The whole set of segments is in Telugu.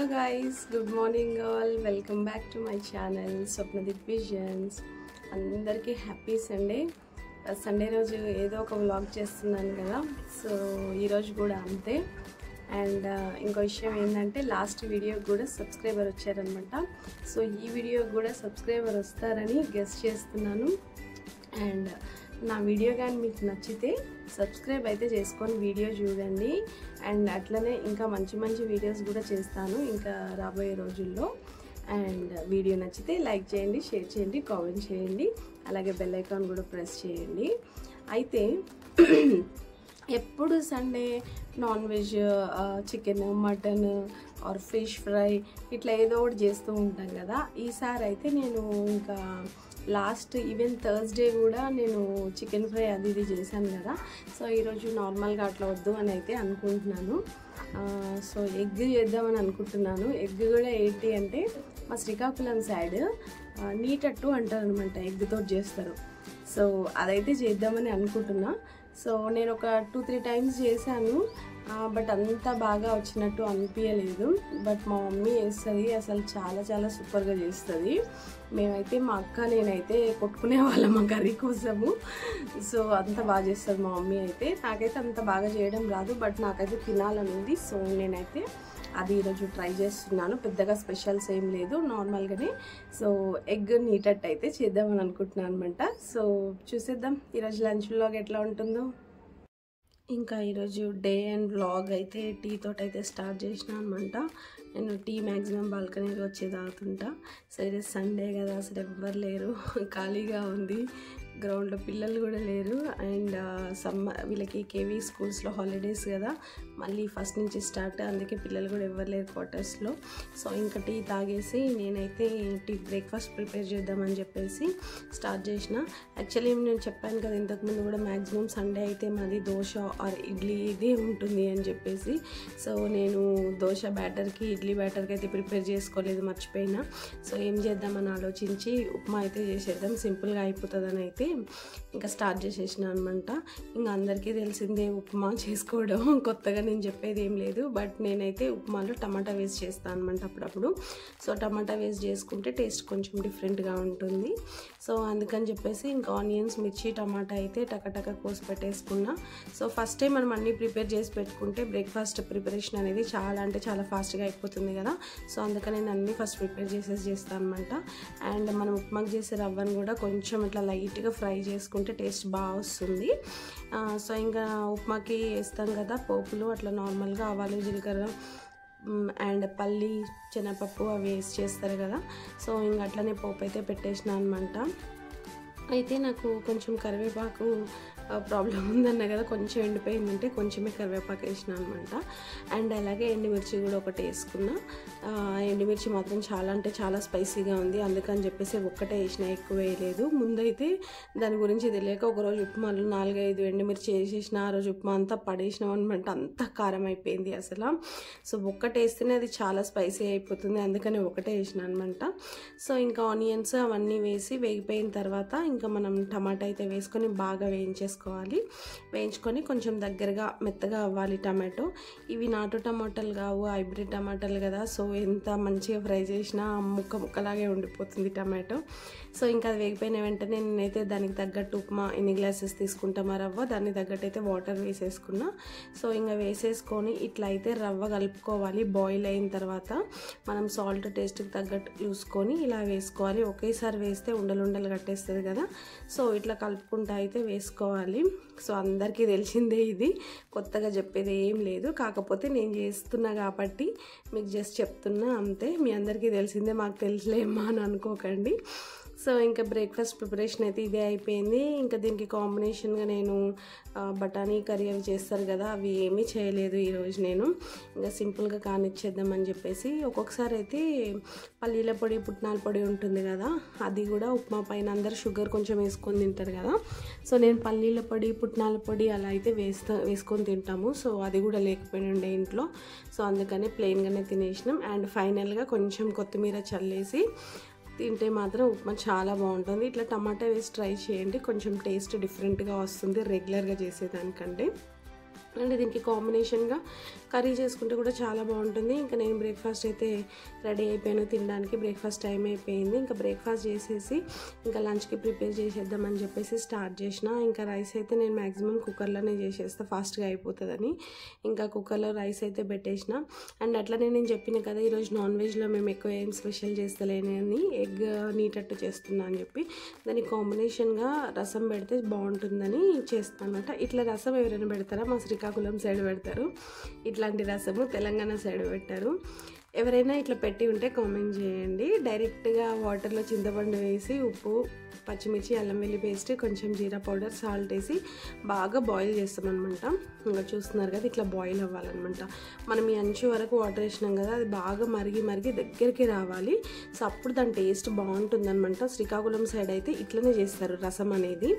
Hello guys, good morning all. Welcome back to my channel Swapnadeep visions. అందరికీ హ్యాపీ సండే. సండే రోజు ఏదో ఒక వ్లాగ్ చేస్తున్నాను కదా, సో ఈరోజు కూడా అంతే. అండ్ ఇంకో విషయం ఏంటంటే, లాస్ట్ వీడియోకి కూడా సబ్స్క్రైబర్ వచ్చారనమాట. సో ఈ వీడియోకి కూడా సబ్స్క్రైబర్ వస్తారని గెస్ చేస్తున్నాను. అండ్ నా వీడియో కానీ మీకు నచ్చితే సబ్స్క్రైబ్ అయితే చేసుకొని వీడియో చూడండి. అండ్ అట్లనే ఇంకా మంచి మంచి వీడియోస్ కూడా చేస్తాను ఇంకా రాబోయే రోజుల్లో. అండ్ వీడియో నచ్చితే లైక్ చేయండి, షేర్ చేయండి, కామెంట్ చేయండి, అలాగే బెల్ ఐకాన్ కూడా ప్రెస్ చేయండి. అయితే ఎప్పుడు Sunday non veg, chicken, mutton or fish fry ఇట్లా ఏదో ఒకటి చేస్తూ ఉంటాం కదా. ఈసారి అయితే నేను ఇంకా లాస్ట్ ఈవెన్ థర్స్డే కూడా నేను చికెన్ ఫ్రై అది ఇది చేశాను కదా. సో ఈరోజు నార్మల్గా అట్లా వద్దు అని అయితే అనుకుంటున్నాను. సో ఎగ్ చేద్దామని అనుకుంటున్నాను. ఎగ్ కూడా ఏంటి అంటే, మా శ్రీకాకుళం సైడ్ నీటట్టు అంటారు అనమాట, ఎగ్తో చేస్తారు. సో అదైతే చేద్దామని అనుకుంటున్నా. సో నేను ఒక 2-3 టైమ్స్ చేశాను, బట్ అంత బాగా వచ్చినట్టు అనిపించలేదు. బట్ మా మమ్మీ చేస్తుంది, అసలు చాలా చాలా సూపర్గా చేస్తుంది. మేమైతే మా అక్క నేనైతే కొట్టుకునే వాళ్ళం ఆ కర్రీ కోసము. సో అంత బాగా చేస్తుంది మా మమ్మీ అయితే. నాకైతే అంత బాగా చేయడం రాదు, బట్ నాకైతే తినాలని ఉంది. సో నేనైతే అది ఈరోజు ట్రై చేస్తున్నాను. పెద్దగా స్పెషల్స్ ఏం లేదు, నార్మల్గానే. సో ఎగ్ నీటట్టు అయితే చేద్దామని అనుకుంటున్నాను అనమాట. సో చూసేద్దాం ఈరోజు లంచ్ వ్లాగ్ ఎట్లా ఉంటుందో. ఇంకా ఈరోజు డే అండ్ వ్లాగ్ అయితే టీ తోటి అయితే స్టార్ట్ చేసిన అనమాట. నేను టీ మ్యాక్సిమం బాల్కనీలో వచ్చి తాగుతుంటా. సో ఈరోజు సండే కదా, అసలు ఎవ్వరు లేరు, ఖాళీగా ఉంది. గ్రౌండ్లో పిల్లలు కూడా లేరు. అండ్ వీళ్ళకి కేవీ స్కూల్స్లో హాలిడేస్ కదా, మళ్ళీ ఫస్ట్ నుంచి స్టార్ట్, అందుకే పిల్లలు కూడా ఎవ్వరు లేరు క్వార్టర్స్లో. సో ఇంకా టీ తాగేసి నేనైతే టీ బ్రేక్ఫాస్ట్ ప్రిపేర్ చేద్దామని చెప్పేసి స్టార్ట్ చేసిన. యాక్చువల్లీ నేను చెప్పాను కదా ఇంతకుముందు కూడా, మ్యాక్సిమం సండే అయితే మాది దోశ ఆర్ ఇడ్లీ ఇదే ఉంటుంది అని చెప్పేసి. సో నేను దోశ బ్యాటర్కి, ఇడ్లీ బ్యాటర్కి అయితే ప్రిపేర్ చేసుకోలేదు, మర్చిపోయినా. సో ఏం చేద్దామని ఆలోచించి ఉప్మా అయితే చేసేద్దాం, సింపుల్గా అయిపోతుందని అయితే ఇంకా స్టార్ట్ చేసేసిన అనమాట. ఇంకా అందరికీ తెలిసిందే ఉప్మా చేసుకోవడం, కొత్తగా నేను చెప్పేది ఏం లేదు. బట్ నేనైతే ఉప్మాలో టమాటా వేస్ట్ చేస్తాను అనమాట అప్పుడప్పుడు. సో టమాటా వేస్ట్ చేసుకుంటే టేస్ట్ కొంచెం డిఫరెంట్గా ఉంటుంది. సో అందుకని చెప్పేసి ఇంకా ఆనియన్స్, మిర్చి, టమాటా అయితే టకటక కోసి పెట్టేసుకున్నా. సో ఫస్ట్ టైం మనం అన్నీ ప్రిపేర్ చేసి పెట్టుకుంటే బ్రేక్ఫాస్ట్ ప్రిపరేషన్ అనేది చాలా అంటే చాలా ఫాస్ట్గా అయిపోతుంది కదా. సో అందుకని నేను అన్నీ ఫస్ట్ ప్రిపేర్ చేస్తాను అనమాట. అండ్ మనం ఉప్మాకి చేసే రవ్వను కూడా కొంచెం ఇట్లా లైట్గా ఫ్రై చేసుకుంటే టేస్ట్ బాగా వస్తుంది. సో ఇంకా ఉప్మాకి వేస్తాం కదా పోపులు, అట్లా నార్మల్గా ఆవాలు, జీలకర్ర అండ్ పల్లి, శనగపప్పు అవి వేసి చేస్తారు కదా. సో ఇంకా అట్లనే పోపు అయితే పెట్టేసిన అనమాట. అయితే నాకు కొంచెం కరివేపాకు ప్రాబ్లం ఉందన్న కదా, కొంచెం ఎండిపోయిందంటే కొంచెమే కరివేపాకు వేసిన అనమాట. అండ్ అలాగే ఎండుమిర్చి కూడా ఒకటి వేసుకున్నా. ఎండుమిర్చి మాత్రం చాలా అంటే చాలా స్పైసీగా ఉంది, అందుకని చెప్పేసి ఒక్కటే వేసిన, ఎక్కువ వేయలేదు. ముందైతే దాని గురించి తెలియక ఒకరోజు ఉప్మాలో 4-5 ఎండుమిర్చి వేసేసిన. ఆ రోజు ఉప్మా అంతా పడేసినాం అనమాట, అంత కారం అయిపోయింది అసలు. సో ఒక్కటే వేస్తేనే అది చాలా స్పైసీ అయిపోతుంది, అందుకని ఒకటే వేసిన అనమాట. సో ఇంకా ఆనియన్స్ అవన్నీ వేసి వేగిపోయిన తర్వాత ఇంకా మనం టమాటా అయితే వేసుకొని బాగా వేయించుకొని కొంచెం దగ్గరగా మెత్తగా అవ్వాలి టమాటో. ఇవి నాటు టమాటాలు కావు, హైబ్రిడ్ టమాటాలు కదా. సో ఎంత మంచిగా ఫ్రై చేసినా ముక్కలాగే ఉండిపోతుంది టమాటో. సో ఇంకా అది వేగిపోయిన వెంటనే నేనైతే దానికి తగ్గట్టు ఉప్మా ఎన్ని గ్లాసెస్ తీసుకుంటామో రవ్వ, దానికి తగ్గట్టు అయితే వాటర్ వేసేసుకున్నా. సో ఇంకా వేసేసుకొని ఇట్లా అయితే రవ్వ కలుపుకోవాలి. బాయిల్ అయిన తర్వాత మనం సాల్ట్ టేస్ట్కి తగ్గట్టు చూసుకొని ఇలా వేసుకోవాలి. ఒకేసారి వేస్తే ఉండలు కట్టేస్తుంది కదా. సో ఇట్లా కలుపుకుంటూ అయితే వేసుకోవాలి. సో అందరికీ తెలిసిందే, ఇది కొత్తగా చెప్పేది ఏం లేదు. కాకపోతే నేను చేస్తున్నా కాబట్టి మీకు జస్ట్ చెప్తున్నా అంతే. మీ అందరికీ తెలిసిందే, మాకు తెలుసులేమ్మా అని అనుకోకండి. సో ఇంకా బ్రేక్ఫాస్ట్ ప్రిపరేషన్ అయితే ఇదే అయిపోయింది. ఇంకా దీనికి కాంబినేషన్గా నేను బఠానీ కర్రీ అవి చేస్తారు కదా, అవి ఏమీ చేయలేదు ఈరోజు. నేను ఇంకా సింపుల్గా కానిచ్చేద్దామని చెప్పేసి, ఒక్కొక్కసారి అయితే పల్లీల పొడి, పుట్నాల పొడి ఉంటుంది కదా, అది కూడా ఉప్మా పైన అందరు షుగర్ కొంచెం వేసుకొని తింటారు కదా. సో నేను పల్లీల పొడి, పుట్నాల పొడి అలా అయితే వేసుకొని తింటాము. సో అది కూడా లేకపోయినండే ఇంట్లో. సో అందుకని ప్లెయిన్గానే తినేసినాం. అండ్ ఫైనల్గా కొంచెం కొత్తిమీర చల్లేసి తింటే మాత్రం ఉప్మా చాలా బాగుంటుంది. ఇట్లా టమాటా వేసి ట్రై చేయండి, కొంచెం టేస్ట్ డిఫరెంట్గా వస్తుంది రెగ్యులర్గా చేసేదానికంటే. అండ్ దీనికి కాంబినేషన్గా కర్రీ చేసుకుంటే కూడా చాలా బాగుంటుంది. ఇంకా నేను బ్రేక్ఫాస్ట్ అయితే రెడీ అయిపోయాను, తినడానికి బ్రేక్ఫాస్ట్ టైం అయిపోయింది. ఇంకా బ్రేక్ఫాస్ట్ చేసేసి ఇంకా లంచ్కి ప్రిపేర్ చేసేద్దామని చెప్పేసి స్టార్ట్ చేసిన. ఇంకా రైస్ అయితే నేను మ్యాక్సిమం కుక్కర్లోనే చేసేస్తా, ఫాస్ట్గా అయిపోతుందని ఇంకా కుక్కర్లో రైస్ అయితే పెట్టేసిన. అండ్ అట్లనే నేను చెప్పిన కదా ఈరోజు నాన్ వెజ్లో మేము ఎక్కువ ఏం స్పెషల్ చేస్తలేని అని, ఎగ్ నీటట్టు చేస్తున్నా అని చెప్పి దానికి కాంబినేషన్గా రసం పెడితే బాగుంటుందని చేస్తాను అన్నమాట. ఇట్లా రసం ఎవరైనా పెడతారా? మా శ్రీకాకుళం సైడ్ పెడతారు ఇట్లాంటి రసము, తెలంగాణ సైడ్ పెట్టారు. ఎవరైనా ఇట్లా పెట్టి ఉంటే కామెంట్ చేయండి. డైరెక్ట్గా వాటర్లో చింతపండు వేసి ఉప్పు, పచ్చిమిర్చి, అల్లం వెల్లి పేస్ట్, కొంచెం జీరా పౌడర్, సాల్ట్ వేసి బాగా బాయిల్ చేస్తామన్నమాట. ఇంకా చూస్తున్నారు కదా ఇట్లా బాయిల్ అవ్వాలన్నమాట. మనం ఈ అంచు వరకు వాటర్ వేసినాం కదా, అది బాగా మరిగి మరిగి దగ్గరికి రావాలి. సో అప్పుడు దాని టేస్ట్ బాగుంటుందన్నమాట. శ్రీకాకుళం సైడ్ అయితే ఇట్లనే చేస్తారు రసం అనేది.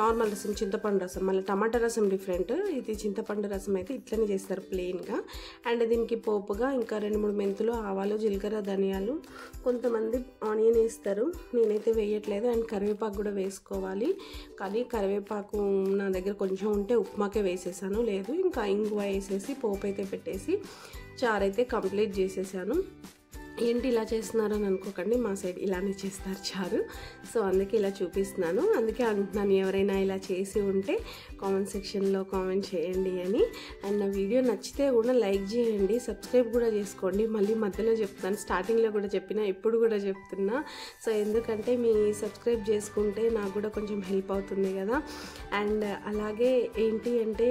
నార్మల్ రసం చింతపండు రసం, మళ్ళీ టమాటా రసం డిఫరెంట్, ఇది చింతపండు రసం అయితే ఇట్లనే చేస్తారు ప్లెయిన్గా. అండ్ దీనికి పోపుగా ఇంకా 2-3 మెంతులు, ఆవాలు, జీలకర్ర, ధనియాలు, కొంతమంది ఆనియన్ వేస్తారు, నేనైతే వేయట్లేదు. అండ్ కరివేపాకు కూడా వేసుకోవాలి, కానీ కరివేపాకు నా దగ్గర కొంచెం ఉంటే ఉప్మాకే వేసేసాను, లేదు ఇంకా ఇంగువ వేసేసి పోపు అయితే పెట్టేసి చారు అయితే కంప్లీట్ చేసేసాను. ఏంటి ఇలా చేస్తున్నారని అనుకోకండి, మా సైడ్ ఇలానే చేస్తారు చారు. సో అందుకే ఇలా చూపిస్తున్నాను, అందుకే అంటున్నాను ఎవరైనా ఇలా చేసి ఉంటే కామెంట్ సెక్షన్లో కామెంట్ చేయండి అని. అండ్ నా వీడియో నచ్చితే కూడా లైక్ చేయండి, సబ్స్క్రైబ్ కూడా చేసుకోండి. మళ్ళీ మధ్యలో చెప్తాను, స్టార్టింగ్లో కూడా చెప్పినా, ఇప్పుడు కూడా చెప్తున్నా. సో ఎందుకంటే మీ సబ్స్క్రైబ్ చేసుకుంటే నాకు కూడా కొంచెం హెల్ప్ అవుతుంది కదా. అండ్ అలాగే ఏంటి అంటే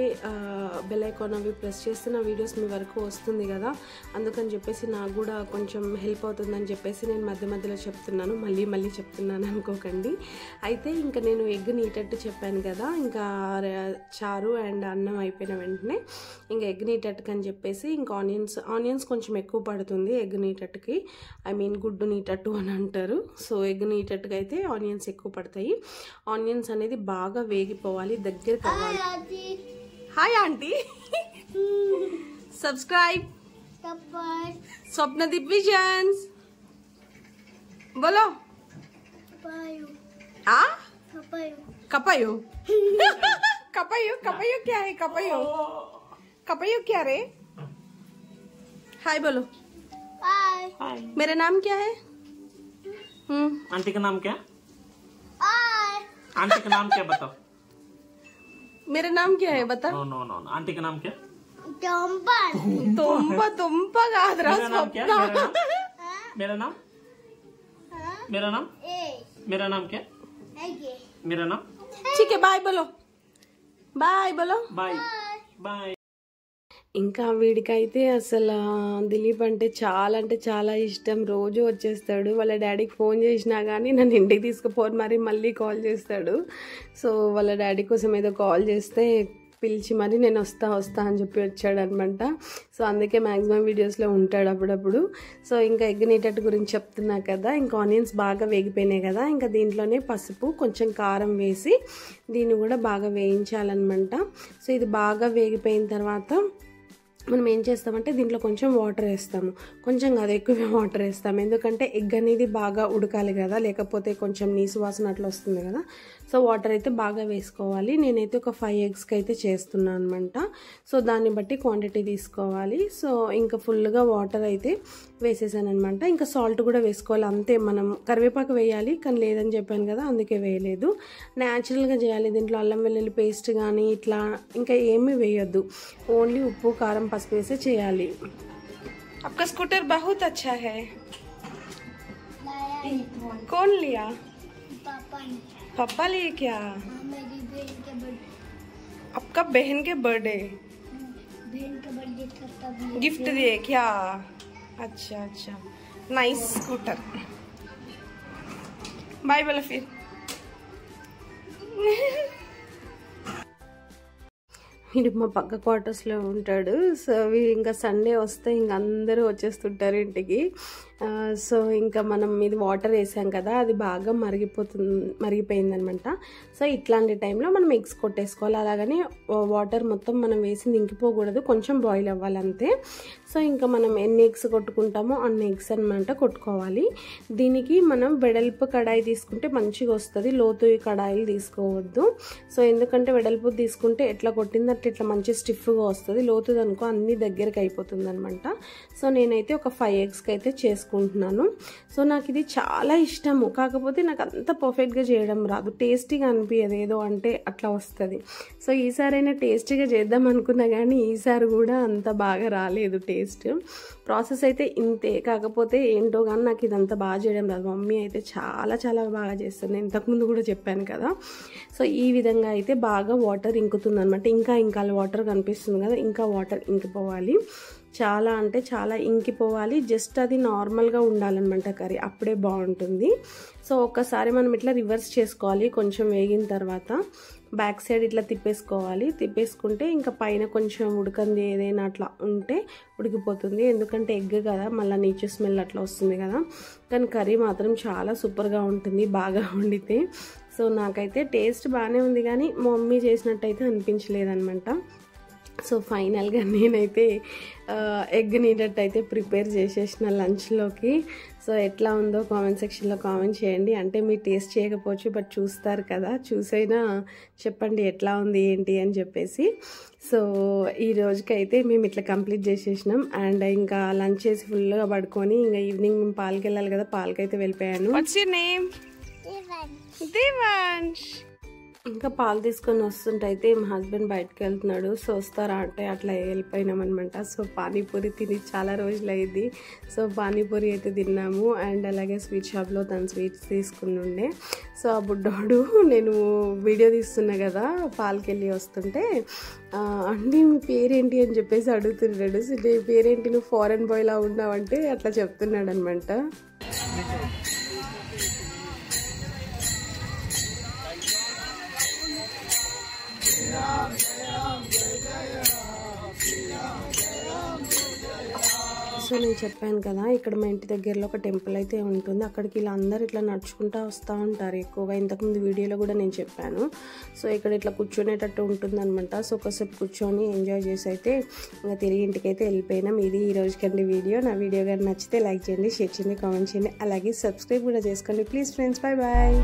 బెల్ ఐకాన్ అవి ప్రెస్ చేస్తే నా వీడియోస్ మీ వరకు వస్తుంది కదా, అందుకని చెప్పేసి నాకు కూడా కొంచెం హెల్ప్ అవుతుందని చెప్పేసి నేను మధ్య మధ్యలో చెప్తున్నాను, మళ్ళీ చెప్తున్నాను అనుకోకండి. అయితే ఇంకా నేను ఎగ్ నీటట్టు చెప్పాను కదా, ఇంకా చారు అండ్ అన్నం అయిపోయిన వెంటనే ఇంకా ఎగ్ నీటట్టుకు అని చెప్పేసి ఇంకా ఆనియన్స్ కొంచెం ఎక్కువ పడుతుంది ఎగ్ నీటట్టుకి, ఐ మీన్ గుడ్డు నీటట్టు అని అంటారు. సో ఎగ్ నీటట్టుగా అయితే ఆనియన్స్ ఎక్కువ పడతాయి. ఆనియన్స్ అనేది బాగా వేగిపోవాలి, దగ్గర కావాలి. Hi aunty, subscribe Swapnadeep visions बोलो आ कपायो कपायो कपायो क्या है? कपायो कपायो क्या रे? हाय बोलो। हाय, मेरा नाम क्या है? आंटी का नाम क्या? आंटी का नाम क्या बताओ? मेरा नाम क्या है बता। नो नो नो, आंटी का नाम क्या? तुम्पा कादरा क्या? मेरा नाम मेरा नाम मेरा नाम क्या? मेरा नाम ठीक है, बाय बोलो, बाय बोलो, बाय बाय. ఇంకా వీడికైతే అసలు దిలీప్ అంటే చాలా ఇష్టం. రోజు వచ్చేస్తాడు, వాళ్ళ డాడీకి ఫోన్ చేసినా కానీ నన్ను ఇంటికి తీసుకుపోరు, మళ్ళీ కాల్ చేస్తాడు. సో వాళ్ళ డాడీ కోసం ఏదో కాల్ చేస్తే పిలిచి మరి నేను వస్తా అని చెప్పి వచ్చాడనమాట. సో అందుకే మ్యాక్సిమం వీడియోస్లో ఉంటాడు అప్పుడప్పుడు. సో ఇంకా ఎగ్ నీటట్టు గురించి చెప్తున్నా కదా, ఇంకా ఆనియన్స్ బాగా వేగిపోయినాయి కదా, ఇంకా దీంట్లోనే పసుపు, కొంచెం కారం వేసి దీన్ని కూడా బాగా వేయించాలన్నమాట. సో ఇది బాగా వేగిపోయిన తర్వాత మనం ఏం చేస్తామంటే దీంట్లో కొంచెం వాటర్ వేస్తాము, కొంచెం కాదు ఎక్కువ వాటర్ వేస్తాము, ఎందుకంటే ఎగ్ అనేది బాగా ఉడకాలి కదా, లేకపోతే కొంచెం నీసు వాసన అట్లా వస్తుంది కదా. సో వాటర్ అయితే బాగా వేసుకోవాలి. నేనైతే ఒక 5 ఎగ్స్కి అయితే చేస్తున్నాను అనమాట. సో దాన్ని బట్టి క్వాంటిటీ తీసుకోవాలి. సో ఇంకా ఫుల్గా వాటర్ అయితే వేసేసాను అనమాట. ఇంకా సాల్ట్ కూడా వేసుకోవాలి అంతే. మనం కరివేపాకు వేయాలి కానీ లేదని చెప్పాను కదా, అందుకే వేయలేదు. న్యాచురల్గా చేయాలి, దీంట్లో అల్లం వెల్లుల్లి పేస్ట్ కానీ ఇట్లా ఇంకా ఏమీ వేయొద్దు, ఓన్లీ ఉప్పు, కారం, పసుపు వేసే చేయాలి. आपका स्कूटर बहुत अच्छा है, कौन लिया? पापा लिए क्या? मेरी बहन के बर्थडे, आपका बहन के बर्थडे था तब गिफ्ट दिए क्या? अच्छा, नाइस स्कूटर, बाय बोलो फिर। వీడు మా పక్క క్వార్టర్స్లో ఉంటాడు. సో ఇంకా సండే వస్తే ఇంక అందరూ వచ్చేస్తుంటారు ఇంటికి. సో ఇంకా మనం ఇది వాటర్ వేసాం కదా, అది బాగా మరిగిపోయిందనమాట. సో ఇట్లాంటి టైంలో మనం ఎగ్స్ కొట్టేసుకోవాలి. అలాగని వాటర్ మొత్తం మనం వేసింది ఇంకిపోకూడదు, కొంచెం బాయిల్ అవ్వాలి అంతే. సో ఇంకా మనం ఎన్ని ఎగ్స్ కొట్టుకుంటామో అన్ని ఎగ్స్ అనమాట కొట్టుకోవాలి. దీనికి మనం వెడల్పు కడాయి తీసుకుంటే మంచిగా వస్తుంది, లోతు కడాయిలు తీసుకోవద్దు. సో ఎందుకంటే వెడల్పు తీసుకుంటే ఎట్లా కొట్టిందంటే ఇట్లా మంచి స్టిఫ్గా వస్తుంది, లోతుది అనుకో అన్ని దగ్గరికి అయిపోతుంది అనమాట. సో నేనైతే ఒక 5 ఎగ్స్కి అయితే చేసుకుంటున్నాను. సో నాకు ఇది చాలా ఇష్టము, కాకపోతే నాకు అంత పర్ఫెక్ట్గా చేయడం రాదు, టేస్టీగా అనిపించదు, ఏదో అంటే అట్లా వస్తుంది. సో ఈసారైనా టేస్టీగా చేద్దాం అనుకున్నా కానీ ఈసారి కూడా అంత బాగా రాలేదు టేస్ట్. ప్రాసెస్ అయితే ఇంతే, కాకపోతే ఏంటో కానీ నాకు ఇదంతా బాగా చేయడం రాదు. మమ్మీ అయితే చాలా చాలా బాగా చేస్తుంది, ఇంతకుముందు కూడా చెప్పాను కదా. సో ఈ విధంగా అయితే బాగా వాటర్ ఇంకుతుంది అనమాట. ఇంకా వాటర్ కనిపిస్తుంది కదా, ఇంకా వాటర్ ఇంకిపోవాలి, చాలా అంటే చాలా ఇంకిపోవాలి. జస్ట్ అది నార్మల్గా ఉండాలన్నమాట కర్రీ, అప్పుడే బాగుంటుంది. సో ఒక్కసారి మనం ఇట్లా రివర్స్ చేసుకోవాలి, కొంచెం వేగిన తర్వాత బ్యాక్ సైడ్ ఇట్లా తిప్పేసుకుంటే ఇంకా పైన కొంచెం ఉడకంది ఏదైనా అట్లా ఉంటే ఉడికిపోతుంది. ఎందుకంటే ఎగ్ కదా, మళ్ళీ నీచు స్మెల్ అట్లా వస్తుంది కదా. కానీ కర్రీ మాత్రం చాలా సూపర్గా ఉంటుంది బాగా వండితే. సో నాకైతే టేస్ట్ బాగానే ఉంది కానీ మమ్మీ చేసినట్టయితే అనిపించలేదన్నమాట. సో ఫైనల్గా నేనైతే ఎగ్ నీటట్టయితే ప్రిపేర్ చేసేసిన లంచ్లోకి. సో ఎట్లా ఉందో కామెంట్ సెక్షన్లో కామెంట్ చేయండి. అంటే మీరు టేస్ట్ చేయకపోవచ్చు, బట్ చూస్తారు కదా, చూసైనా చెప్పండి ఎట్లా ఉంది ఏంటి అని చెప్పేసి. సో ఈ రోజుకైతే మేము ఇట్లా కంప్లీట్ చేసేసినాం. అండ్ ఇంకా లంచ్ చేసి ఫుల్గా పడుకొని ఇంకా ఈవినింగ్ మేము పాలకి వెళ్ళాలి కదా, పాలకైతే వెళ్ళిపోయాను. What's your name? దేవాంష్. ఇంకా పాలు తీసుకొని వస్తుంటే అయితే మా హస్బెండ్ బయటకు వెళ్తున్నాడు. సో వస్తారా అంటే అట్లా వెళ్ళిపోయినాం అనమాట. సో పానీపూరి తిని చాలా రోజులు అయింది. సో పానీపూరి అయితే తిన్నాము. అండ్ అలాగే స్వీట్ షాప్లో తను స్వీట్స్ తీసుకుని ఉండే. సో ఆ బుడ్డోడు నేను వీడియో తీస్తున్నా కదా పాలకి వెళ్ళి వస్తుంటే, అంటే మీ పేరేంటి అని చెప్పేసి అడుగుతున్నాడు. సో నీ పేరేంటి, నువ్వు ఫారెన్ బాయ్లా ఉన్నావంటే అట్లా చెప్తున్నాడు అనమాట. సో నేను చెప్పాను కదా, ఇక్కడ మా ఇంటి దగ్గరలో ఒక టెంపుల్ అయితే ఉంటుంది. అక్కడికి ఇలా అందరు ఇట్లా నడుచుకుంటూ వస్తూ ఉంటారు ఎక్కువగా. ఇంతకుముందు వీడియోలో కూడా నేను చెప్పాను. సో ఇక్కడ ఇట్లా కూర్చునేటట్టు ఉంటుందన్నమాట. సో ఒకసేపు కూర్చొని ఎంజాయ్ చేసి అయితే ఇంకా తిరిగి ఇంటికైతే వెళ్ళిపోయినాం. ఇది ఈ రోజుకండి వీడియో. నా వీడియో కానీ నచ్చితే లైక్ చేయండి, షేర్ చేయండి, కామెంట్ చేయండి, అలాగే సబ్స్క్రైబ్ కూడా చేసుకోండి ప్లీజ్ ఫ్రెండ్స్. Bye bye.